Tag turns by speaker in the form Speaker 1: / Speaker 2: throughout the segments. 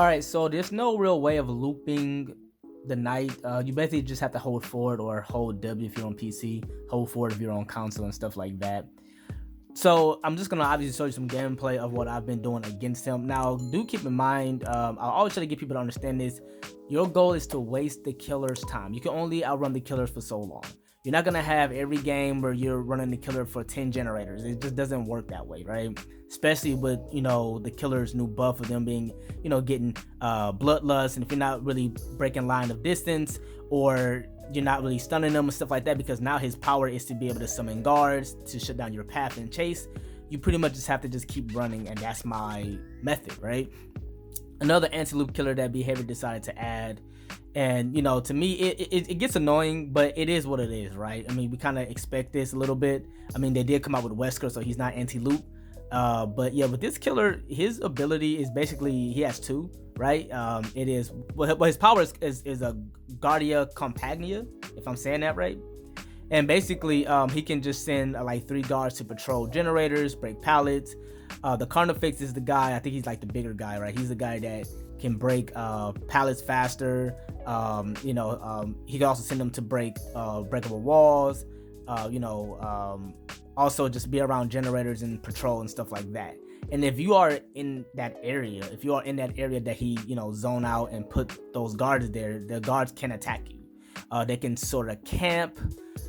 Speaker 1: All right, so there's no real way of looping the night. You basically just have to hold forward or hold W if you're on PC, hold forward if you're on console and stuff like that. So I'm just gonna obviously show you some gameplay of what I've been doing against him. Now, do keep in mind, I always try to get people to understand this. Your goal is to waste the killer's time. You can only outrun the killers for so long. You're not gonna have every game where you're running the killer for 10 generators. It just doesn't work that way, right? Especially with the killer's new buff of them being getting bloodlust, and if you're not really breaking line of distance, or you're not really stunning them and stuff like that, because now his power is to be able to summon guards to shut down your path and chase. You pretty much just have to just keep running, and that's my method, right? Another anti-loop killer that Behavior decided to add, and to me it gets annoying, but it is what it is, right? I mean, we kind of expect this a little bit. I mean, they did come out with Wesker, so he's not anti-loop. But yeah, with this killer, his ability is basically he has two, right? It is, well, his power is a Guardia Compagnia, if I'm saying that right. And basically, he can just send like 3 guards to patrol generators, break pallets. The Carnifex is the guy, I think he's like the bigger guy, right? He's the guy that can break pallets faster. He can also send them to break breakable walls. Also just be around generators and patrol and stuff like that. And if you are in that area, that he zone out and put those guards there, the guards can attack you. They can sort of camp,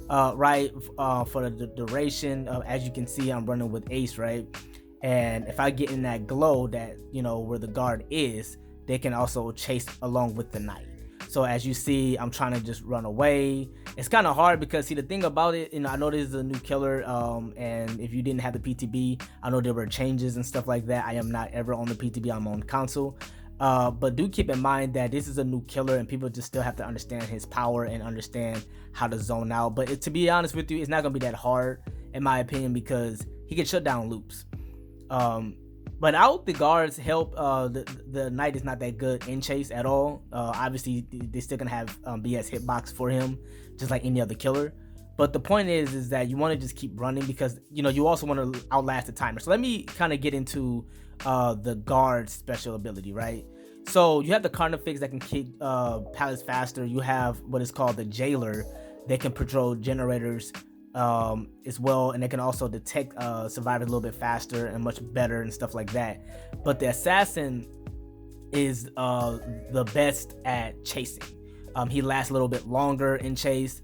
Speaker 1: right, for the duration. As you can see, I'm running with Ace, right? And if I get in that glow that where the guard is, they can also chase along with the knight. So as you see, I'm trying to just run away. It's kind of hard because, see, the thing about it, I know this is a new killer, and if you didn't have the PTB, I know there were changes and stuff like that. I am not ever on the PTB, I'm on console. But do keep in mind that this is a new killer, and people just still have to understand his power and understand how to zone out. But to be honest with you, it's not going to be that hard, in my opinion, because he can shut down loops. But out the guards help. The knight is not that good in chase at all. Obviously, they're still gonna have BS hitbox for him, just like any other killer. But the point is that you want to just keep running, because you also want to outlast the timer. So let me kind of get into the guard's special ability, right? So you have the Carnifex that can kick pallets faster. You have what is called the Jailer that can patrol generators as well, and they can also detect survivors a little bit faster and much better and stuff like that. But the Assassin is the best at chasing. He lasts a little bit longer in chase.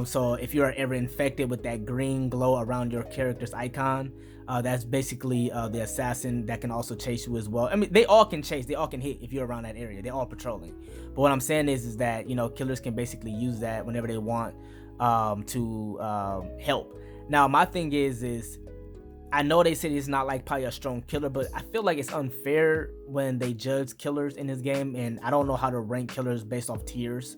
Speaker 1: So if you are ever infected with that green glow around your character's icon, that's basically the Assassin that can also chase you as well. I mean, they all can chase, they all can hit if you're around that area. They're all patrolling. But what I'm saying is that killers can basically use that whenever they want to help. Now, my thing is I know they said he's not like probably a strong killer, but I feel like it's unfair when they judge killers in this game, and I don't know how to rank killers based off tiers,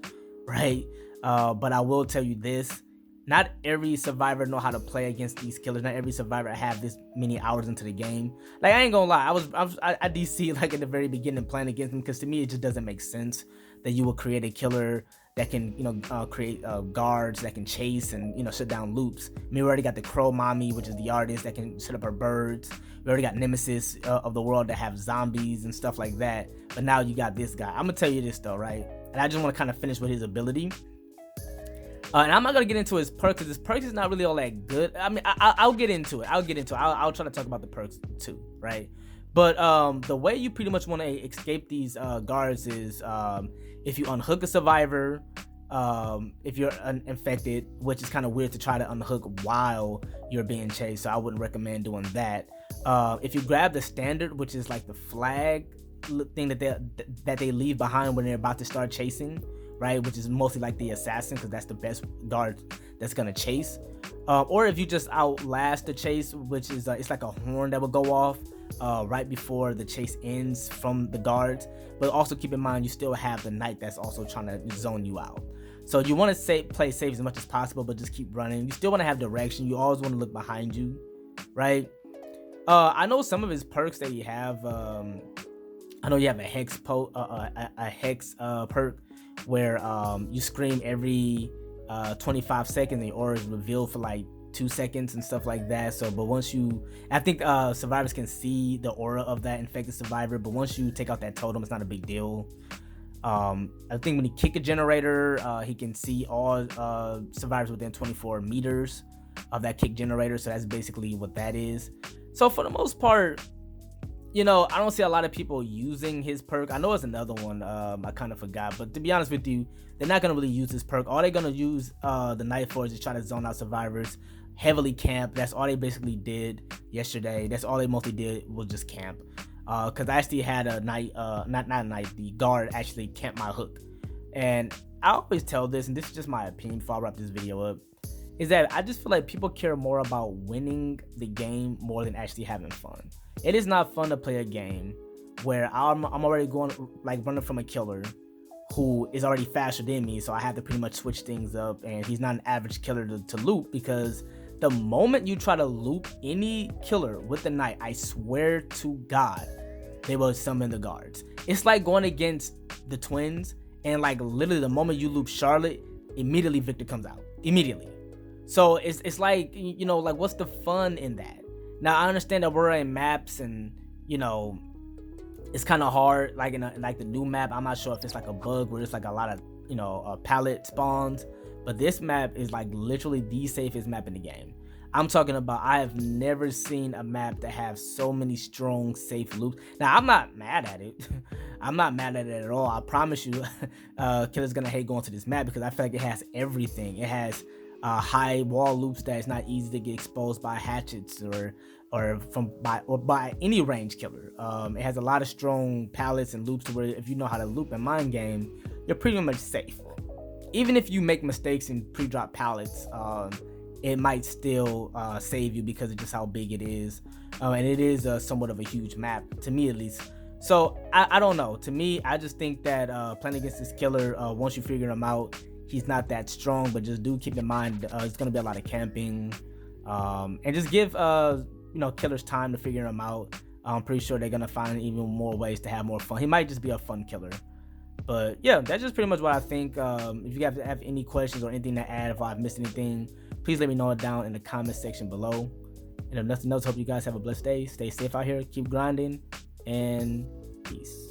Speaker 1: right? But I will tell you this: not every survivor know how to play against these killers. Not every survivor have this many hours into the game. Like, I ain't gonna lie, I DC like in the very beginning playing against them, because to me it just doesn't make sense that you will create a killer that can create guards that can chase and shut down loops. I mean, we already got the Crow Mommy, which is the artist that can set up her birds. We already got Nemesis of the world that have zombies and stuff like that. But now you got this guy. I'm gonna tell you this though, right? And I just want to kind of finish with his ability. And I'm not gonna get into his perks, because his perks is not really all that good. I mean, I'll get into it. I'll try to talk about the perks too, right? But the way you pretty much want to escape these guards is if you unhook a survivor, if you're infected, which is kind of weird to try to unhook while you're being chased, so I wouldn't recommend doing that. If you grab the standard, which is like the flag thing that they leave behind when they're about to start chasing, right, which is mostly like the Assassin, because that's the best guard that's gonna chase. Or if you just outlast the chase, which is it's like a horn that will go off right before the chase ends from the guards. But also keep in mind, you still have the knight that's also trying to zone you out. So you want to play safe as much as possible, but just keep running. You still want to have direction. You always want to look behind you, right? I know some of his perks that you have. I know you have a hex perk where you scream every 25 seconds, and the aura is revealed for like 2 seconds and stuff like that. So, but once you, I think survivors can see the aura of that infected survivor, but once you take out that totem, it's not a big deal. I think when he kick a generator, he can see all survivors within 24 meters of that kick generator. So that's basically what that is. So for the most part, I don't see a lot of people using his perk. I know it's another one. I kind of forgot, but to be honest with you, they're not gonna really use this perk. All they're gonna use the night for is to try to zone out survivors, heavily camp. That's all they basically did yesterday. That's all they mostly did was just camp. Because I actually had a night, not a night, the guard actually camped my hook. And I always tell this, and this is just my opinion before I wrap this video up, is that I just feel like people care more about winning the game more than actually having fun. It is not fun to play a game where I'm already going, like, running from a killer who is already faster than me, so I have to pretty much switch things up, and he's not an average killer to loop, because the moment you try to loop any killer with the knight, I swear to God, they will summon the guards. It's like going against the twins, and like literally the moment you loop Charlotte, immediately Victor comes out. Immediately. So it's like, like, what's the fun in that? Now I understand that we're in maps, and it's kind of hard, like in like the new map. I'm not sure if it's like a bug where it's like a lot of pallet spawns, but this map is like literally the safest map in the game. I'm talking about, I have never seen a map that has so many strong safe loops. Now I'm not mad at it. I'm not mad at it at all. I promise you, killer's gonna hate going to this map because I feel like it has everything. It has high wall loops that is not easy to get exposed by hatchets or by any range killer. It has a lot of strong pallets and loops to where if you know how to loop in mind game, you're pretty much safe. Even if you make mistakes in pre-drop pallets, it might still save you because of just how big it is, and it is somewhat of a huge map, to me at least. So I don't know. To me, I just think that playing against this killer, once you figure him out, he's not that strong. But just do keep in mind it's gonna be a lot of camping, and just give killers time to figure him out. I'm pretty sure they're gonna find even more ways to have more fun. He might just be a fun killer. But yeah, that's just pretty much what I think. If you guys have any questions or anything to add, if I've missed anything, please let me know it down in the comment section below. And if nothing else, hope you guys have a blessed day. Stay safe out here, keep grinding, and peace.